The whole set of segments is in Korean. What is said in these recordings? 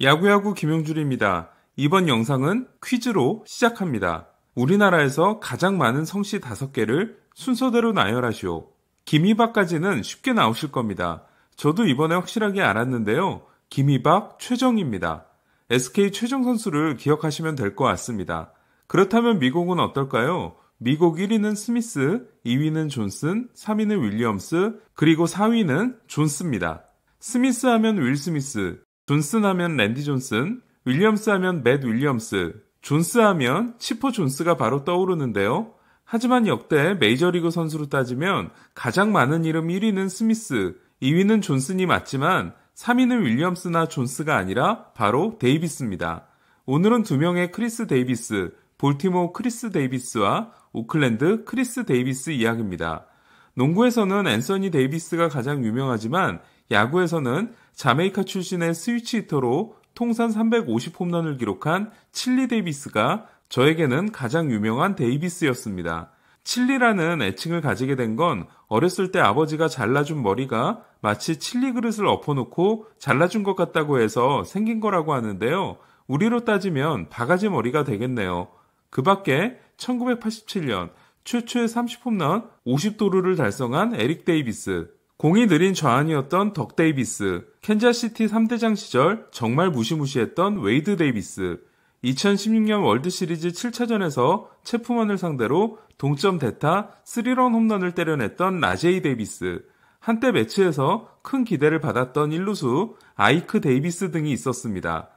야구야구 김용줄입니다. 이번 영상은 퀴즈로 시작합니다. 우리나라에서 가장 많은 성씨 5개를 순서대로 나열하시오. 김희박까지는 쉽게 나오실 겁니다. 저도 이번에 확실하게 알았는데요. 김희박 최정입니다. SK 최정 선수를 기억하시면 될 것 같습니다. 그렇다면 미국은 어떨까요? 미국 1위는 스미스, 2위는 존슨, 3위는 윌리엄스, 그리고 4위는 존스입니다. 스미스 하면 윌 스미스, 존슨 하면 랜디 존슨, 윌리엄스 하면 맷 윌리엄스, 존스 하면 치퍼 존스가 바로 떠오르는데요. 하지만 역대 메이저리그 선수로 따지면 가장 많은 이름 1위는 스미스, 2위는 존슨이 맞지만 3위는 윌리엄스나 존스가 아니라 바로 데이비스입니다. 오늘은 2명의 크리스 데이비스, 볼티모어 크리스 데이비스와 오클랜드 크리스 데이비스 이야기입니다. 농구에서는 앤서니 데이비스가 가장 유명하지만 야구에서는 자메이카 출신의 스위치 히터로 통산 350홈런을 기록한 칠리 데이비스가 저에게는 가장 유명한 데이비스였습니다. 칠리라는 애칭을 가지게 된 건 어렸을 때 아버지가 잘라준 머리가 마치 칠리 그릇을 엎어놓고 잘라준 것 같다고 해서 생긴 거라고 하는데요. 우리로 따지면 바가지 머리가 되겠네요. 그 밖에 1987년 최초의 30홈런 50도루를 달성한 에릭 데이비스, 공이 느린 좌완이었던 덕 데이비스, 캔자시티 3대장 시절 정말 무시무시했던 웨이드 데이비스, 2016년 월드시리즈 7차전에서 체프먼을 상대로 동점 대타 3런 홈런을 때려냈던 라제이 데이비스, 한때 매치에서 큰 기대를 받았던 일루수 아이크 데이비스 등이 있었습니다.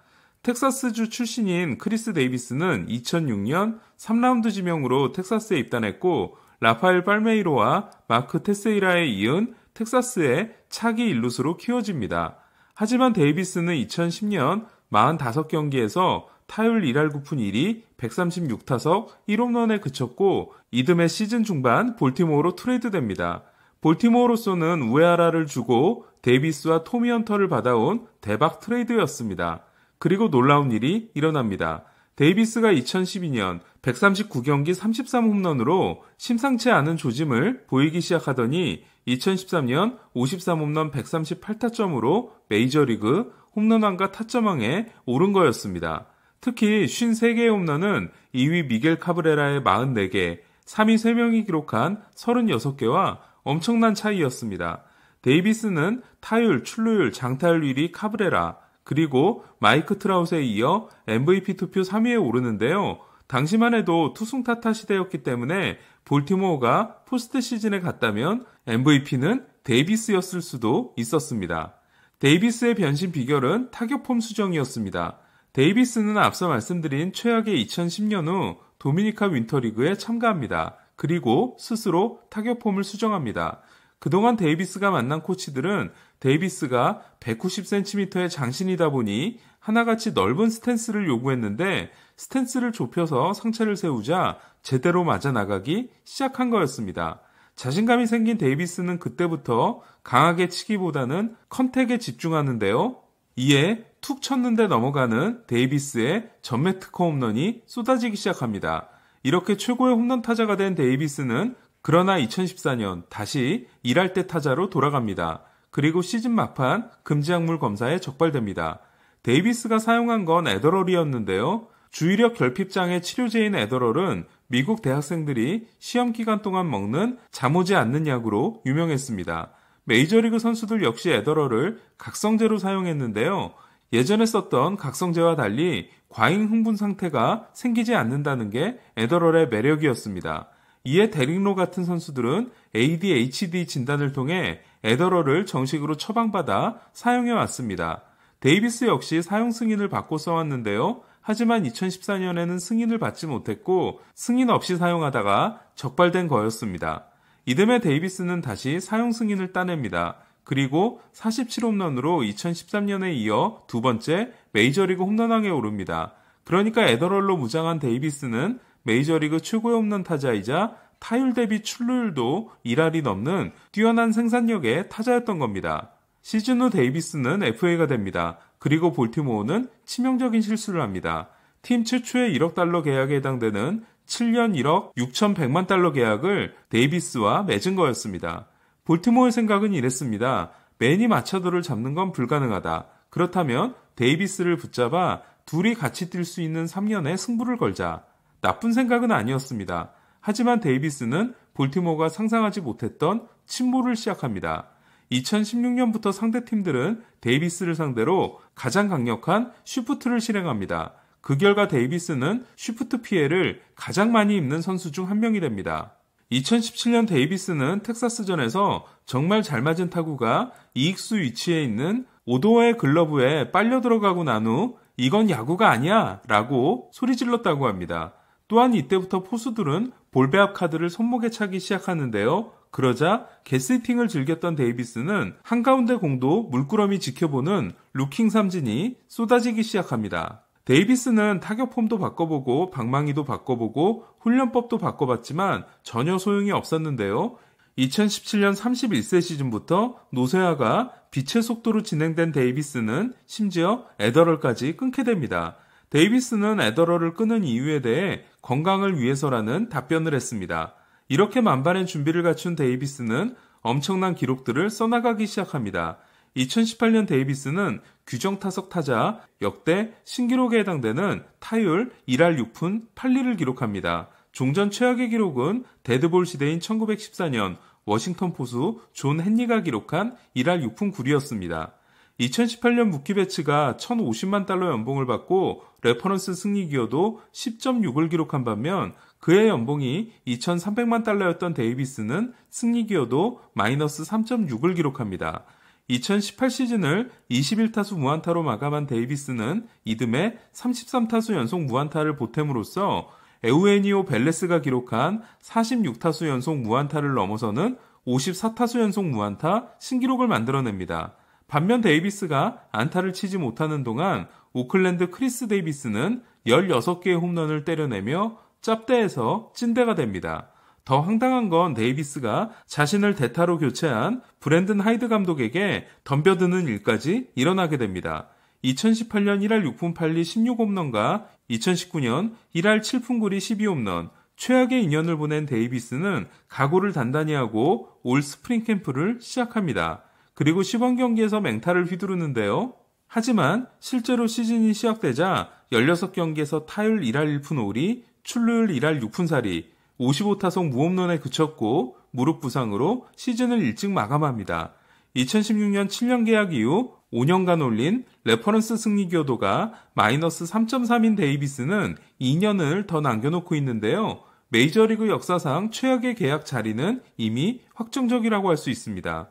텍사스주 출신인 크리스 데이비스는 2006년 3라운드 지명으로 텍사스에 입단했고 라파엘 팔메이로와 마크 테세이라에 이은 텍사스의 차기 일루수로 키워집니다. 하지만 데이비스는 2010년 45경기에서 타율 1할 9푼 1리 136타석 1홈런에 그쳤고 이듬해 시즌 중반 볼티모어로 트레이드됩니다. 볼티모어로서는 우에하라를 주고 데이비스와 토미 헌터를 받아온 대박 트레이드였습니다. 그리고 놀라운 일이 일어납니다. 데이비스가 2012년 139경기 33홈런으로 심상치 않은 조짐을 보이기 시작하더니 2013년 53홈런 138타점으로 메이저리그 홈런왕과 타점왕에 오른 거였습니다. 특히 53개의 홈런은 2위 미겔 카브레라의 44개, 3위 3명이 기록한 36개와 엄청난 차이였습니다. 데이비스는 타율, 출루율, 장타율 1위 카브레라, 그리고 마이크 트라웃에 이어 MVP 투표 3위에 오르는데요. 당시만 해도 투승타타 시대였기 때문에 볼티모어가 포스트 시즌에 갔다면 MVP는 데이비스였을 수도 있었습니다. 데이비스의 변신 비결은 타격폼 수정이었습니다. 데이비스는 앞서 말씀드린 최악의 2010년 후 도미니카 윈터리그에 참가합니다. 그리고 스스로 타격폼을 수정합니다. 그동안 데이비스가 만난 코치들은 데이비스가 190cm의 장신이다 보니 하나같이 넓은 스탠스를 요구했는데 스탠스를 좁혀서 상체를 세우자 제대로 맞아나가기 시작한 거였습니다. 자신감이 생긴 데이비스는 그때부터 강하게 치기보다는 컨택에 집중하는데요. 이에 툭 쳤는데 넘어가는 데이비스의 전매 특허 홈런이 쏟아지기 시작합니다. 이렇게 최고의 홈런 타자가 된 데이비스는 그러나 2014년 다시 일할 때 타자로 돌아갑니다. 그리고 시즌 막판 금지약물 검사에 적발됩니다. 데이비스가 사용한 건 에더럴이었는데요. 주의력 결핍장애 치료제인 에더럴은 미국 대학생들이 시험 기간 동안 먹는 잠 오지 않는 약으로 유명했습니다. 메이저리그 선수들 역시 에더럴을 각성제로 사용했는데요. 예전에 썼던 각성제와 달리 과잉 흥분 상태가 생기지 않는다는 게 에더럴의 매력이었습니다. 이에 데릭로 같은 선수들은 ADHD 진단을 통해 에더럴을 정식으로 처방받아 사용해 왔습니다. 데이비스 역시 사용 승인을 받고 써왔는데요. 하지만 2014년에는 승인을 받지 못했고 승인 없이 사용하다가 적발된 거였습니다. 이듬해 데이비스는 다시 사용 승인을 따냅니다. 그리고 47홈런으로 2013년에 이어 두 번째 메이저리그 홈런왕에 오릅니다. 그러니까 에더럴로 무장한 데이비스는 메이저리그 최고의 홈런 타자이자 타율 대비 출루율도 1할이 넘는 뛰어난 생산력의 타자였던 겁니다. 시즌 후 데이비스는 FA가 됩니다. 그리고 볼티모어는 치명적인 실수를 합니다. 팀 최초의 1억 달러 계약에 해당되는 7년 1억 6,100만 달러 계약을 데이비스와 맺은 거였습니다. 볼티모어의 생각은 이랬습니다. 매니 마차도를 잡는 건 불가능하다. 그렇다면 데이비스를 붙잡아 둘이 같이 뛸 수 있는 3년의 승부를 걸자. 나쁜 생각은 아니었습니다. 하지만 데이비스는 볼티모어가 상상하지 못했던 침몰을 시작합니다. 2016년부터 상대팀들은 데이비스를 상대로 가장 강력한 쉬프트를 실행합니다. 그 결과 데이비스는 쉬프트 피해를 가장 많이 입는 선수 중 한 명이 됩니다. 2017년 데이비스는 텍사스전에서 정말 잘 맞은 타구가 이익수 위치에 있는 오도어의 글러브에 빨려 들어가고 난 후 이건 야구가 아니야 라고 소리 질렀다고 합니다. 또한 이때부터 포수들은 볼배합 카드를 손목에 차기 시작하는데요. 그러자 게스히팅을 즐겼던 데이비스는 한가운데 공도 물끄러미 지켜보는 루킹 삼진이 쏟아지기 시작합니다. 데이비스는 타격 폼도 바꿔보고 방망이도 바꿔보고 훈련법도 바꿔봤지만 전혀 소용이 없었는데요. 2017년 31세 시즌부터 노쇠화가 빛의 속도로 진행된 데이비스는 심지어 에더럴까지 끊게 됩니다. 데이비스는 에더럴을 끊은 이유에 대해 건강을 위해서라는 답변을 했습니다. 이렇게 만반의 준비를 갖춘 데이비스는 엄청난 기록들을 써나가기 시작합니다. 2018년 데이비스는 규정 타석 타자 역대 신기록에 해당되는 타율 1할 6푼 8리를 기록합니다. 종전 최악의 기록은 데드볼 시대인 1914년 워싱턴 포수 존 헨리가 기록한 1할 6푼 9리였습니다. 2018년 무키 배츠가 1,050만 달러 연봉을 받고 레퍼런스 승리 기여도 10.6을 기록한 반면 그의 연봉이 2,300만 달러였던 데이비스는 승리 기여도 마이너스 3.6을 기록합니다. 2018 시즌을 21타수 무안타로 마감한 데이비스는 이듬해 33타수 연속 무안타를 보탬으로써 에우에니오 벨레스가 기록한 46타수 연속 무안타를 넘어서는 54타수 연속 무안타 신기록을 만들어냅니다. 반면 데이비스가 안타를 치지 못하는 동안 오클랜드 크리스 데이비스는 16개의 홈런을 때려내며 짭대에서 찐대가 됩니다. 더 황당한 건 데이비스가 자신을 대타로 교체한 브랜든 하이드 감독에게 덤벼드는 일까지 일어나게 됩니다. 2018년 1할 6푼 8리 16홈런과 2019년 1할 7푼 9리 12홈런, 최악의 인연을 보낸 데이비스는 각오를 단단히 하고 올 스프링 캠프를 시작합니다. 그리고 시범 경기에서 맹타를 휘두르는데요. 하지만 실제로 시즌이 시작되자 16경기에서 타율 1할 1푼 5리, 출루율 1할 6푼 4리, 55타석 무홈런에 그쳤고 무릎 부상으로 시즌을 일찍 마감합니다. 2016년 7년 계약 이후 5년간 올린 레퍼런스 승리 기여도가 마이너스 3.3인 데이비스는 2년을 더 남겨놓고 있는데요. 메이저리그 역사상 최악의 계약 자리는 이미 확정적이라고 할 수 있습니다.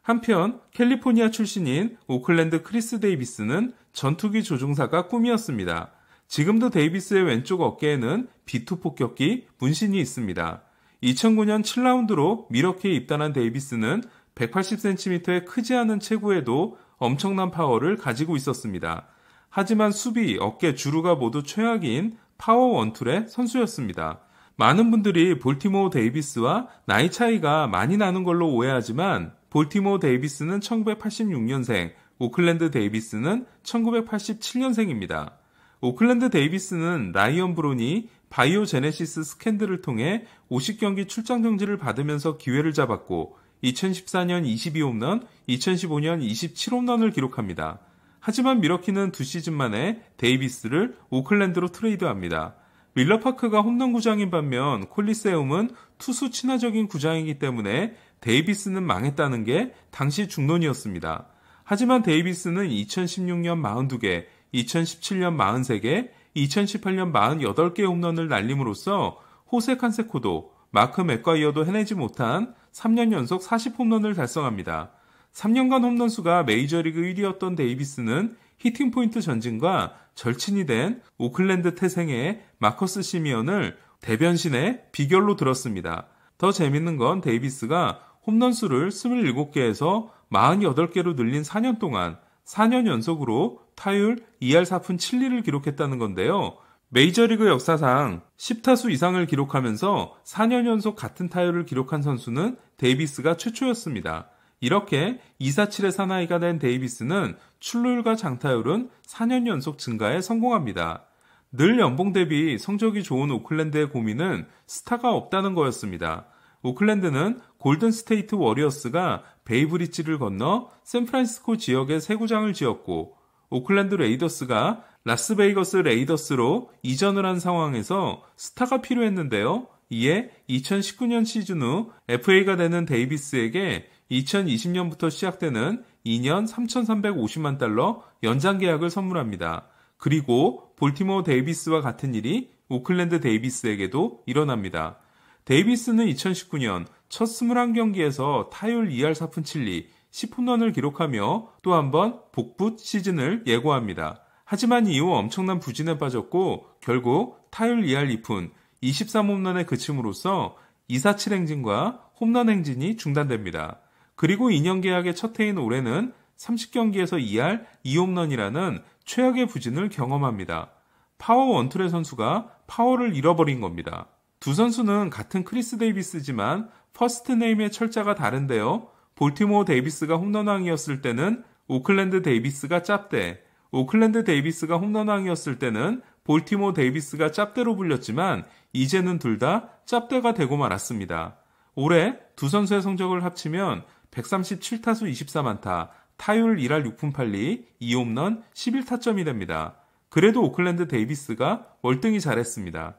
한편 캘리포니아 출신인 오클랜드 크리스 데이비스는 전투기 조종사가 꿈이었습니다. 지금도 데이비스의 왼쪽 어깨에는 B2 폭격기 문신이 있습니다. 2009년 7라운드로 미러키에 입단한 데이비스는 180cm의 크지 않은 체구에도 엄청난 파워를 가지고 있었습니다. 하지만 수비, 어깨, 주루가 모두 최악인 파워 원툴의 선수였습니다. 많은 분들이 볼티모어 데이비스와 나이 차이가 많이 나는 걸로 오해하지만 볼티모어 데이비스는 1986년생, 오클랜드 데이비스는 1987년생입니다. 오클랜드 데이비스는 라이언 브론이 바이오제네시스 스캔들을 통해 50경기 출장 정지를 받으면서 기회를 잡았고 2014년 22홈런, 2015년 27홈런을 기록합니다. 하지만 미러키는 2시즌 만에 데이비스를 오클랜드로 트레이드합니다. 밀러파크가 홈런 구장인 반면 콜리세움은 투수 친화적인 구장이기 때문에 데이비스는 망했다는 게 당시 중론이었습니다. 하지만 데이비스는 2016년 42개, 2017년 43개, 2018년 48개의 홈런을 날림으로써 호세 칸세코도, 마크 맥과이어도 해내지 못한 3년 연속 40홈런을 달성합니다. 3년간 홈런 수가 메이저리그 1위였던 데이비스는 히팅 포인트 전진과 절친이 된 오클랜드 태생의 마커스 시미언을 대변신의 비결로 들었습니다. 더 재밌는 건 데이비스가 홈런 수를 27개에서 48개로 늘린 4년 동안 4년 연속으로 타율 2할 4푼 7리를 기록했다는 건데요. 메이저리그 역사상 10타수 이상을 기록하면서 4년 연속 같은 타율을 기록한 선수는 데이비스가 최초였습니다. 이렇게 247의 사나이가 된 데이비스는 출루율과 장타율은 4년 연속 증가에 성공합니다. 늘 연봉 대비 성적이 좋은 오클랜드의 고민은 스타가 없다는 거였습니다. 오클랜드는 골든 스테이트 워리어스가 베이브리지를 건너 샌프란시스코 지역에 새 구장을 지었고 오클랜드 레이더스가 라스베이거스 레이더스로 이전을 한 상황에서 스타가 필요했는데요. 이에 2019년 시즌 후 FA가 되는 데이비스에게 2020년부터 시작되는 2년 3,350만 달러 연장 계약을 선물합니다. 그리고 볼티모어 데이비스와 같은 일이 오클랜드 데이비스에게도 일어납니다. 데이비스는 2019년 첫 21경기에서 타율 2할 4푼 7리 10홈런을 기록하며 또 한 번 복붙 시즌을 예고합니다. 하지만 이후 엄청난 부진에 빠졌고 결국 타율 2할 2푼 23홈런에 그침으로써 247 행진과 홈런 행진이 중단됩니다. 그리고 2년 계약의 첫 해인 올해는 30경기에서 2할 2홈런이라는 최악의 부진을 경험합니다. 파워 원툴의 선수가 파워를 잃어버린 겁니다. 두 선수는 같은 크리스 데이비스지만 퍼스트 네임의 철자가 다른데요. 볼티모어 데이비스가 홈런왕이었을 때는 오클랜드 데이비스가 짭대, 오클랜드 데이비스가 홈런왕이었을 때는 볼티모어 데이비스가 짭대로 불렸지만 이제는 둘 다 짭대가 되고 말았습니다. 올해 두 선수의 성적을 합치면 137타수 24만타, 타율 1할 6푼 8리, 2홈런 11타점이 됩니다. 그래도 오클랜드 데이비스가 월등히 잘했습니다.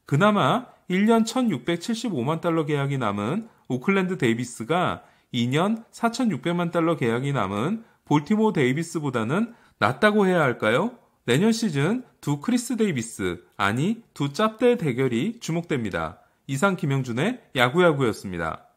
그나마 1년 1,675만 달러 계약이 남은 오클랜드 데이비스가 2년 4,600만 달러 계약이 남은 볼티모어 데이비스보다는 낫다고 해야 할까요? 내년 시즌 두 크리스 데이비스, 아니 두 짭대 대결이 주목됩니다. 이상 김영준의 야구야구였습니다.